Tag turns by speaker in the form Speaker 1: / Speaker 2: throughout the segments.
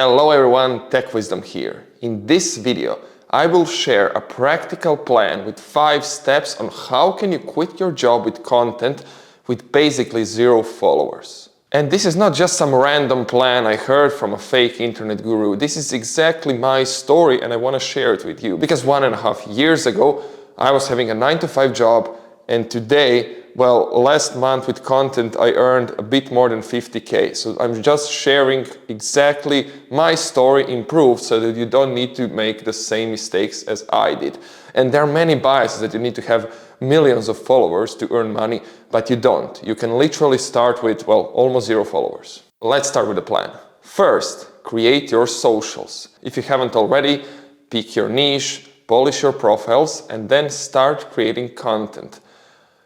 Speaker 1: Hello everyone, Tech Wisdom here. In this video, I will share a practical plan with 5 steps on how can you quit your job with content with basically 0 followers. And this is not just some random plan I heard from a fake internet guru. This is exactly my story and I want to share it with you. Because 1.5 years ago, I was having a 9-to-5 job, and today, last month with content, I earned a bit more than 50K. So I'm just sharing exactly my story improved so that you don't need to make the same mistakes as I did. And there are many biases that you need to have millions of followers to earn money, but you don't. You can literally start with, almost 0 followers. Let's start with the plan. First, create your socials. If you haven't already, pick your niche, polish your profiles, and then start creating content.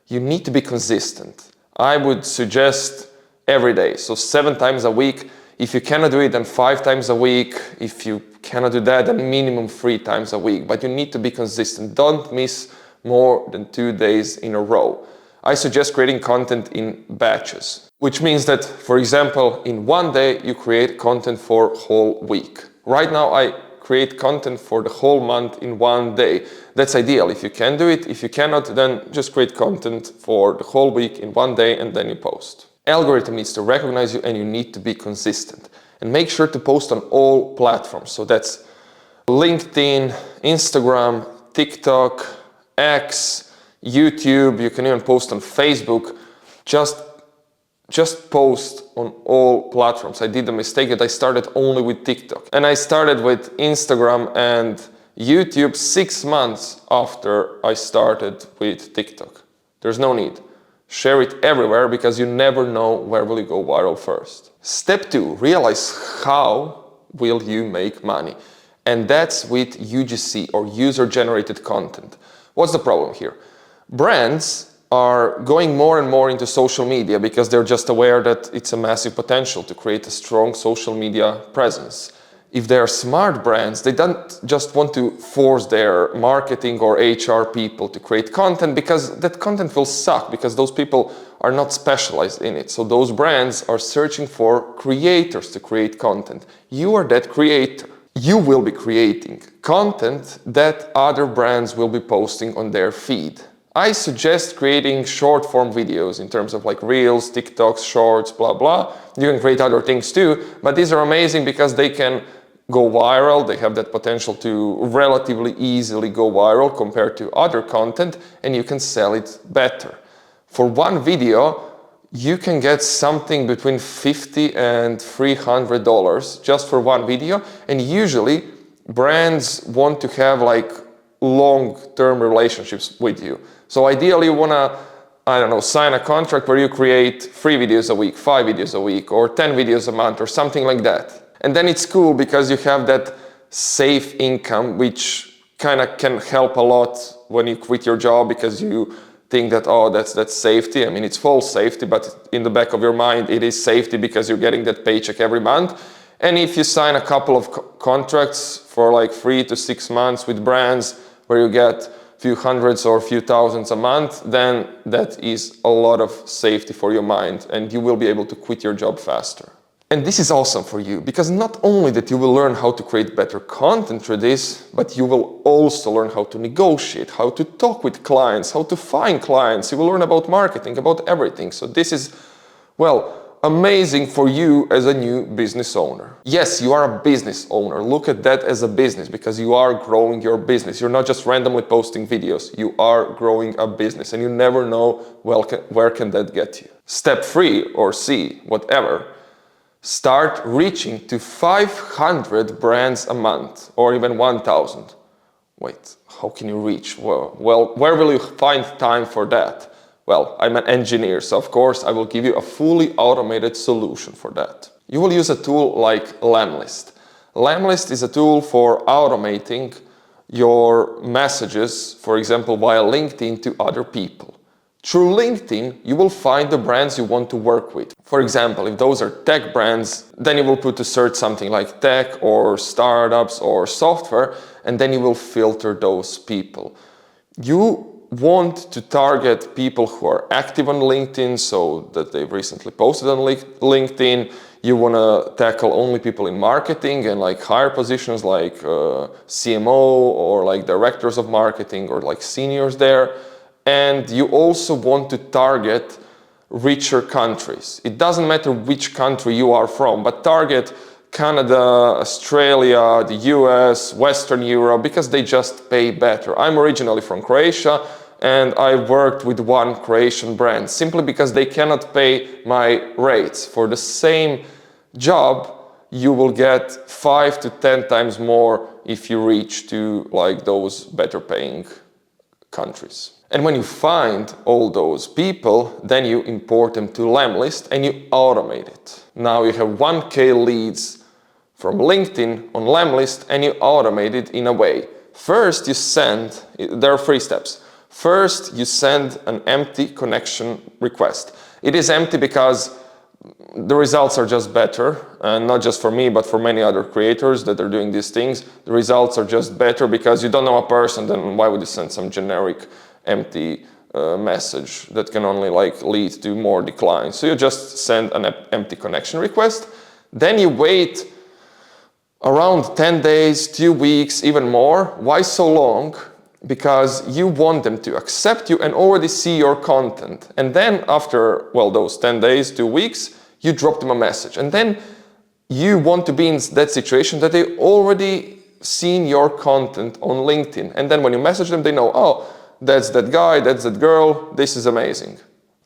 Speaker 1: You need to be consistent. I would suggest every day, so 7 times a week. If you cannot do it, then 5 times a week. If you cannot do that, then minimum 3 times a week. But you need to be consistent. Don't miss more than 2 days in a row. I suggest creating content in batches, which means that, for example, in one day you create content for a whole week. Right now I create content for the whole month in one day. That's ideal if you can do it. If you cannot, then just create content for the whole week in one day and then you post. Algorithm needs to recognize you and you need to be consistent. And make sure to post on all platforms. So that's LinkedIn, Instagram, TikTok, X, YouTube. You can even post on Facebook. Just post on all platforms. I did the mistake that I started only with TikTok. And I started with Instagram and YouTube 6 months after I started with TikTok. There's no need. Share it everywhere because you never know where will you go viral first. Step 2, realize how will you make money. And that's with UGC or user-generated content. What's the problem here? Brands are going more and more into social media because they're just aware that it's a massive potential to create a strong social media presence. If they're smart brands, they don't just want to force their marketing or HR people to create content because that content will suck because those people are not specialized in it. So those brands are searching for creators to create content. You are that creator. You will be creating content that other brands will be posting on their feed. I suggest creating short form videos in terms of like Reels, TikToks, Shorts, blah, blah. You can create other things too, but these are amazing because they can go viral. They have that potential to relatively easily go viral compared to other content, and you can sell it better. For one video, you can get something between $50 and $300 just for one video. And usually brands want to have like long-term relationships with you. So ideally you wanna, sign a contract where you create 3 videos a week, 5 videos a week, or 10 videos a month, or something like that. And then it's cool because you have that safe income, which kind of can help a lot when you quit your job because you think that, that's safety. I mean, it's false safety, but in the back of your mind, it is safety because you're getting that paycheck every month. And if you sign a couple of contracts for like 3 to 6 months with brands where you get few hundreds or few thousands a month, then that is a lot of safety for your mind and you will be able to quit your job faster. And this is awesome for you because not only that you will learn how to create better content through this, but you will also learn how to negotiate, how to talk with clients, how to find clients. You will learn about marketing, about everything. So this is, amazing for you as a new business owner. Yes, you are a business owner. Look at that as a business because you are growing your business. You're not just randomly posting videos. You are growing a business and you never know where can that get you. Step 3 or C, whatever. Start reaching to 500 brands a month or even 1,000. Wait, how can you reach? Well, where will you find time for that? Well, I'm an engineer, so of course I will give you a fully automated solution for that. You will use a tool like Lemlist. Lemlist is a tool for automating your messages, for example, via LinkedIn to other people. Through LinkedIn, you will find the brands you want to work with. For example, if those are tech brands, then you will put to search something like tech or startups or software, and then you will filter those people. You want to target people who are active on LinkedIn, so that they've recently posted on LinkedIn. you want to tackle only people in marketing and like higher positions like CMO or like directors of marketing or like seniors there. And you also want to target richer countries. It doesn't matter which country you are from, but target Canada, Australia, the US, Western Europe, because they just pay better. I'm originally from Croatia, and I worked with one Croatian brand simply because they cannot pay my rates. For the same job, you will get 5 to 10 times more if you reach to like those better paying countries. And when you find all those people, then you import them to Lemlist and you automate it. Now you have 1K leads from LinkedIn on Lemlist and you automate it in a way. First you send, there are 3 steps. First you send an empty connection request. It is empty because the results are just better, and not just for me, but for many other creators that are doing these things. The results are just better because you don't know a person, then why would you send some generic empty message that can only like lead to more decline? So you just send an empty connection request, then you wait around 10 days, 2 weeks, even more. Why so long? Because you want them to accept you and already see your content. And then after, well, those 10 days, 2 weeks, you drop them a message. And then you want to be in that situation that they already seen your content on LinkedIn. And then when you message them, they know, oh, that's that guy, that's that girl, this is amazing.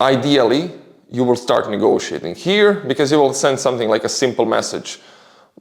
Speaker 1: Ideally, you will start negotiating here because you will send something like a simple message,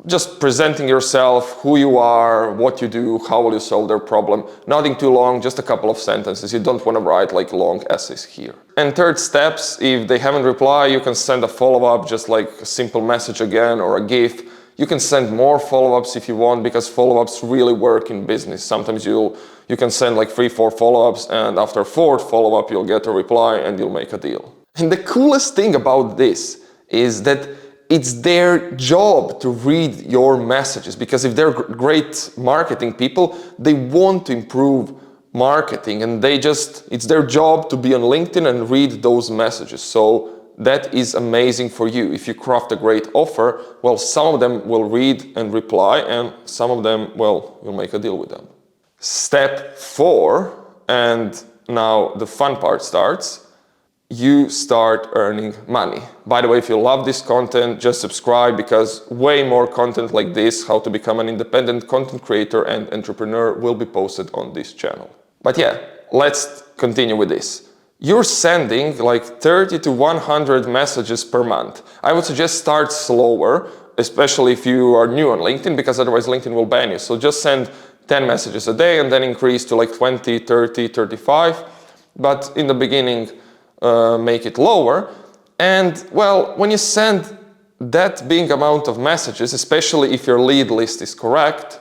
Speaker 1: just presenting yourself, who you are, what you do, how will you solve their problem. Nothing too long, just a couple of sentences. You don't want to write like long essays here. And third steps, if they haven't replied, you can send a follow-up, just like a simple message again or a GIF. You can send more follow-ups if you want, because follow-ups really work in business. Sometimes you can send like 3-4 follow-ups, and after 4th follow-up you'll get a reply and you'll make a deal. And the coolest thing about this is that it's their job to read your messages, because if they're great marketing people, they want to improve marketing, and it's their job to be on LinkedIn and read those messages. So that is amazing for you. If you craft a great offer, well, some of them will read and reply, and some of them, well, you'll make a deal with them. Step 4, and now the fun part starts. You start earning money. By the way, if you love this content, just subscribe, because way more content like this, how to become an independent content creator and entrepreneur, will be posted on this channel. But yeah, let's continue with this. You're sending like 30 to 100 messages per month. I would suggest start slower, especially if you are new on LinkedIn, because otherwise LinkedIn will ban you. So just send 10 messages a day and then increase to like 20, 30, 35. But in the beginning, make it lower. And well, when you send that big amount of messages, especially if your lead list is correct,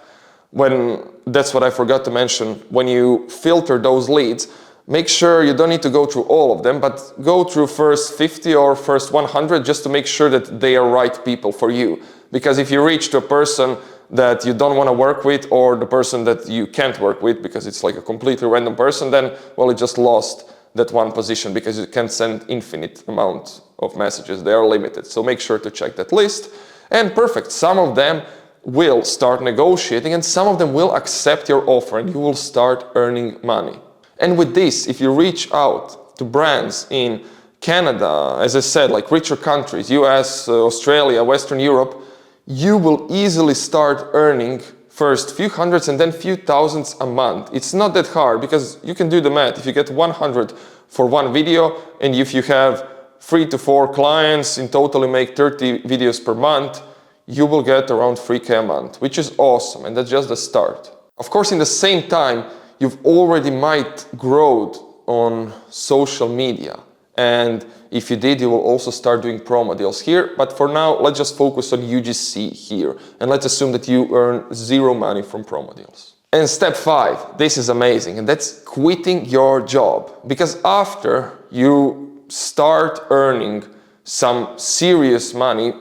Speaker 1: that's what I forgot to mention, when you filter those leads, make sure you don't need to go through all of them, but go through first 50 or first 100 just to make sure that they are right people for you. Because if you reach to a person that you don't want to work with, or the person that you can't work with because it's like a completely random person, then well, it just lost that one position, because you can't send infinite amount of messages. They are limited. So make sure to check that list. And perfect. Some of them will start negotiating and some of them will accept your offer, and you will start earning money. And with this, if you reach out to brands in Canada, as I said, like richer countries, US, Australia, Western Europe, you will easily start earning first few hundreds and then few thousands a month. It's not that hard, because you can do the math. If you get 100 for one video, and if you have 3 to 4 clients, in total you make 30 videos per month, you will get around 3K a month, which is awesome. And that's just the start. Of course, in the same time, you've already might grow on social media. And if you did, you will also start doing promo deals here. But for now, let's just focus on UGC here. And let's assume that you earn 0 money from promo deals. And step 5, this is amazing. And that's quitting your job. Because after you start earning some serious money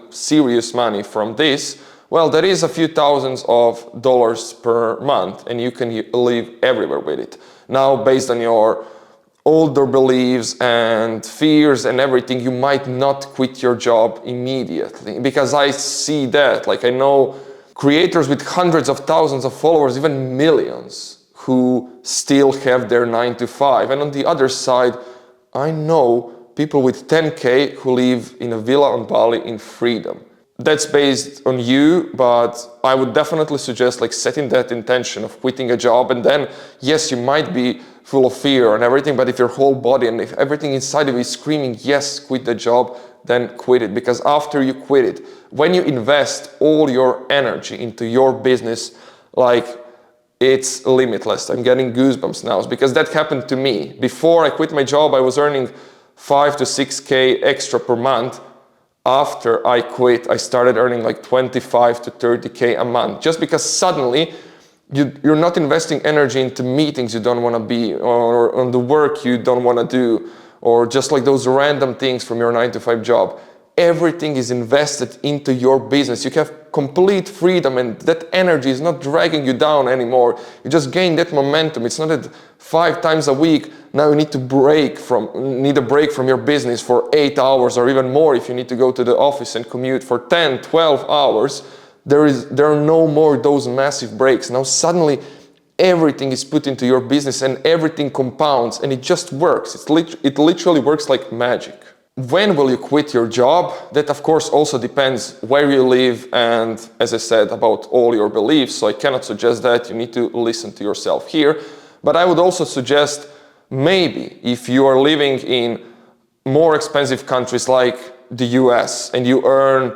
Speaker 1: from this, well, there is a few thousands of dollars per month, and you can live everywhere with it. Now, based on your older beliefs and fears and everything, you might not quit your job immediately. Because I see that, like I know creators with hundreds of thousands of followers, even millions, who still have their 9 to 5. And on the other side, I know people with 10K who live in a villa on Bali in freedom. That's based on you, but I would definitely suggest like setting that intention of quitting a job. And then, yes, you might be full of fear and everything, but if your whole body and if everything inside of you is screaming, yes, quit the job, then quit it. Because after you quit it, when you invest all your energy into your business, like it's limitless. I'm getting goosebumps now because that happened to me. Before I quit my job, I was earning 5 to 6K extra per month. After I quit, I started earning like 25 to 30K a month, just because suddenly you're not investing energy into meetings you don't want to be, or on the work you don't want to do, or just like those random things from your 9 to 5 job. Everything is invested into your business. You have complete freedom, and that energy is not dragging you down anymore. You just gain that momentum. It's not that 5 times a week now you need a break from your business for 8 hours or even more if you need to go to the office and commute for 10, 12 hours. There are no more those massive breaks. Now suddenly everything is put into your business and everything compounds and it just works. It literally works like magic. When will you quit your job? That of course also depends where you live and, as I said, about all your beliefs. So I cannot suggest that. You need to listen to yourself here. But I would also suggest maybe if you are living in more expensive countries like the US and you earn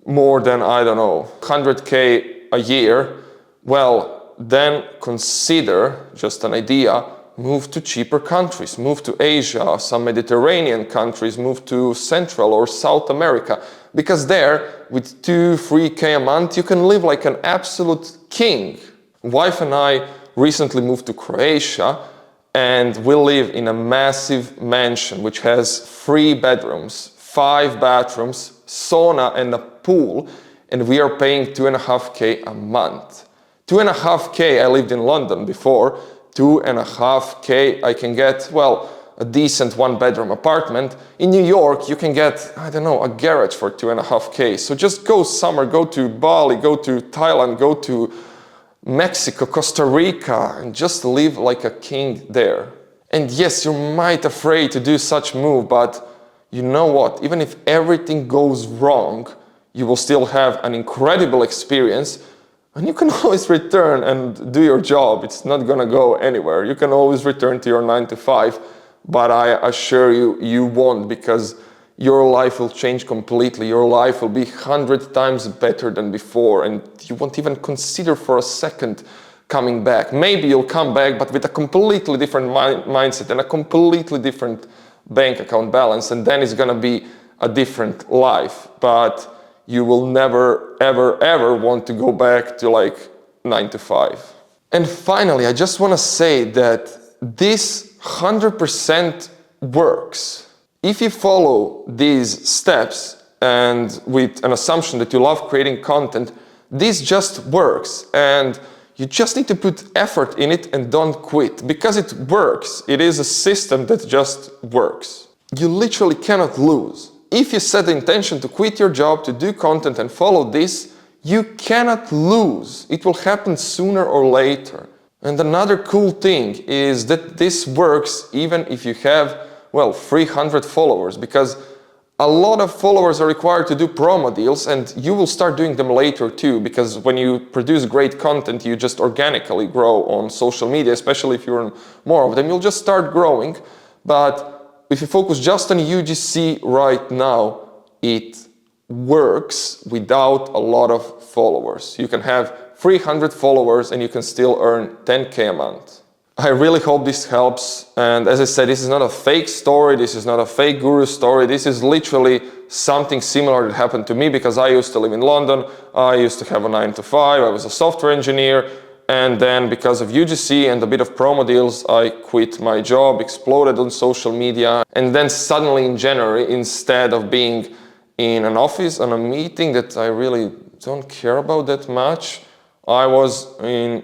Speaker 1: more than, I don't know, 100K a year, well, then consider, just an idea, move to cheaper countries, move to Asia, some Mediterranean countries, move to Central or South America, because there, with 2-3K a month, you can live like an absolute king. Wife and I recently moved to Croatia, and we live in a massive mansion which has 3 bedrooms, 5 bathrooms, sauna and a pool, and we are paying 2.5K a month. 2.5K, I lived in London before, 2.5K I can get, well, a decent 1-bedroom apartment. In New York you can get, I don't know, a garage for 2.5K. So just go summer, go to Bali, go to Thailand, go to Mexico, Costa Rica, and just live like a king there. And yes, you might afraid to do such move, but you know what? Even if everything goes wrong, you will still have an incredible experience. And you can always return and do your job. It's not gonna go anywhere. You can always return to your 9 to 5, but I assure you, you won't, because your life will change completely. Your life will be 100 times better than before, and you won't even consider for a second coming back. Maybe you'll come back, but with a completely different mindset and a completely different bank account balance, and then it's gonna be a different life. But you will never, ever, ever want to go back to like 9 to 5. And finally, I just want to say that this 100% works. If you follow these steps and with an assumption that you love creating content, this just works. And you just need to put effort in it and don't quit, because it works. It is a system that just works. You literally cannot lose. If you set the intention to quit your job, to do content and follow this, you cannot lose. It will happen sooner or later. And another cool thing is that this works even if you have, well, 300 followers, because a lot of followers are required to do promo deals, and you will start doing them later too, because when you produce great content, you just organically grow on social media, especially if you earn more of them, you'll just start growing. But if you focus just on UGC right now, it works without a lot of followers. You can have 300 followers and you can still earn 10K a month. I really hope this helps. And as I said, this is not a fake story. This is not a fake guru story. This is literally something similar that happened to me, because I used to live in London. I used to have a 9 to 5. I was a software engineer. And then because of UGC and a bit of promo deals, I quit my job, exploded on social media. And then suddenly in January, instead of being in an office, on a meeting that I really don't care about that much, I was on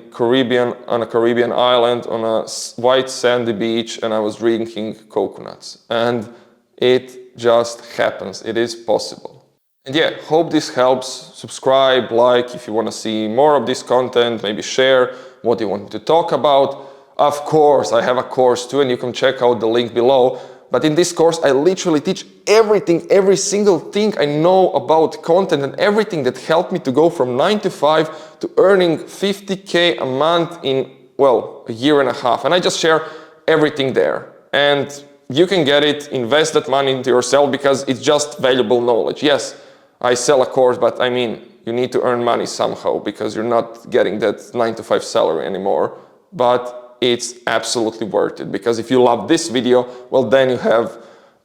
Speaker 1: a Caribbean island on a white sandy beach, and I was drinking coconuts. And it just happens. It is possible. And yeah, hope this helps. Subscribe, like if you want to see more of this content, maybe share what you want to talk about. Of course, I have a course too, and you can check out the link below. But in this course, I literally teach everything, every single thing I know about content and everything that helped me to go from 9 to 5 to earning 50K a month in, well, a year and a half. And I just share everything there. And you can get it, invest that money into yourself because it's just valuable knowledge. Yes, I sell a course, but I mean, you need to earn money somehow because you're not getting that 9 to 5 salary anymore. But it's absolutely worth it, because if you love this video, well, then you have,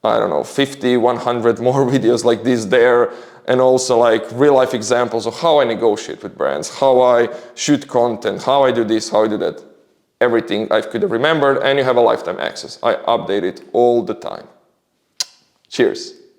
Speaker 1: I don't know, 50, 100 more videos like this there, and also like real life examples of how I negotiate with brands, how I shoot content, how I do this, how I do that. Everything I could have remembered, and you have a lifetime access. I update it all the time. Cheers.